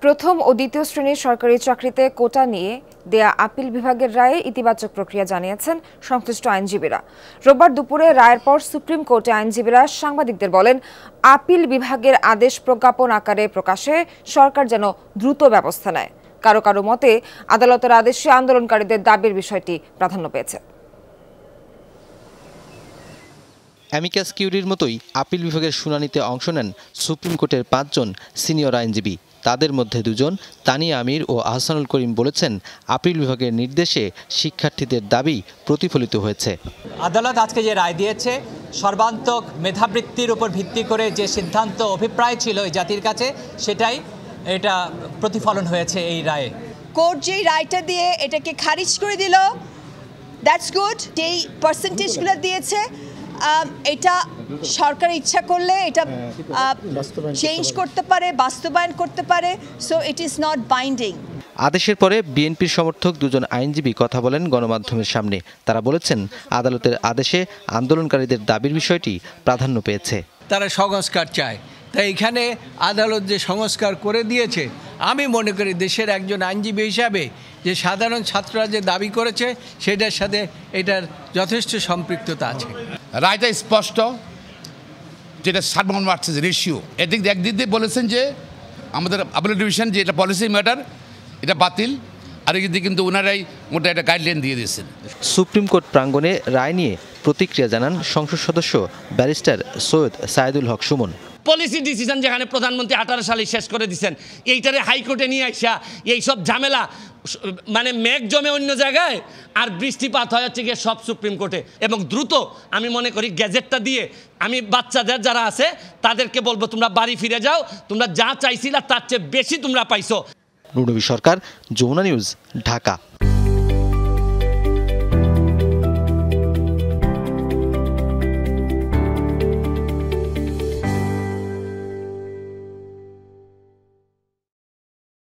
প্রথম ও দ্বিতীয় শ্রেণীর সরকারি চাকরিতে কোটা নিয়ে দেয়া আপিল বিভাগের রায়ে ইতিবাচক প্রক্রিয়া জানিয়েছেন সংশ্লিষ্ট আইনজীবীরা। রোববার দুপুরে রায়ের পর সুপ্রিম কোর্টে আইনজীবীরা সাংবাদিকদের বলেন, আপিল বিভাগের আদেশ প্রজ্ঞাপন আকারে প্রকাশে সরকার যেন দ্রুত ব্যবস্থা নেয়। কারো কারো মতে আদালতের আদেশে আন্দোলনকারীদের দাবির বিষয়টি প্রাধান্য পেয়েছে। অ্যামিকাস কিউরির মতোই আপিল বিভাগের শুনানিতে অংশ নেন সুপ্রিম কোর্টের ৫ জন সিনিয়র আইনজীবী। তাদের মধ্যে দুজন তানিয়া আমির ও আহসানুল করিম বলেছেন, আপিল বিভাগের নির্দেশে শিক্ষার্থীদের দাবি প্রতিফলিত হয়েছে। আদালত আজকে যে রায় দিয়েছে, সর্বান্তক মেধাবৃত্তির উপর ভিত্তি করে যে সিদ্ধান্ত অভিপ্রায় ছিল এই জাতির কাছে, সেটাই এটা প্রতিফলন হয়েছে এই রায়ে। কোর্ট যেই রায়টা দিয়ে এটাকে খারিজ করে দিল, দ্যাটস গুড। যেই পার্সেন্টেজগুলো দিয়েছে, এটা সরকার ইচ্ছা করলে এটা চেঞ্জ করতে পারে, বাস্তবায়ন করতে পারে। So it is not binding. আদেশের পরে বিএনপির সমর্থক দুজন আইনজীবী কথা বলেন গণমাধ্যমের সামনে। তারা বলেছেন, আদালতের আদেশে আন্দোলনকারীদের দাবির বিষয়টি প্রাধান্য পেয়েছে। তারা সংস্কার চায়, তাই এখানে আদালত যে সংস্কার করে দিয়েছে, আমি মনে করি দেশের একজন আইনজীবী হিসাবে যে সাধারণ ছাত্ররা যে দাবি করেছে সেটার সাথে এটার যথেষ্ট সম্পৃক্ততা আছে। রায়টা স্পষ্ট, যেটা সাবমন ভার্সেস রেশিও। একদিক দিয়ে বলেছেন যে আমাদের আপিল ডিভিশন যে এটা পলিসি ম্যাটার, এটা বাতিল, আর একদিকে কিন্তু ওনারাই মোটা একটা গাইডলাইন দিয়ে দিয়েছেন। সুপ্রিম কোর্ট প্রাঙ্গণে রায় নিয়ে প্রতিক্রিয়া জানান সংসদ সদস্য ব্যারিস্টার সৈয়দ সাইদুল হক সুমন। পলিসি ডিসিশন যেখানে প্রধানমন্ত্রী 18 সালে শেষ করে দিচ্ছেন, এইটারে হাইকোর্টে নিয়ে আসা এইসব ঝামেলা মানে মেঘ জমে অন্য জায়গায় আর বৃষ্টিপাত হয় হচ্ছে গিয়ে সব সুপ্রিম কোর্টে। এবং দ্রুত আমি মনে করি গ্যাজেটটা দিয়ে আমি বাচ্চাদের যারা আছে তাদেরকে বলবো, তোমরা বাড়ি ফিরে যাও, তোমরা যা চাইছিলা তার চেয়ে বেশি তোমরা পাইছো। নুরনবী সরকার, যমুনা নিউজ, ঢাকা।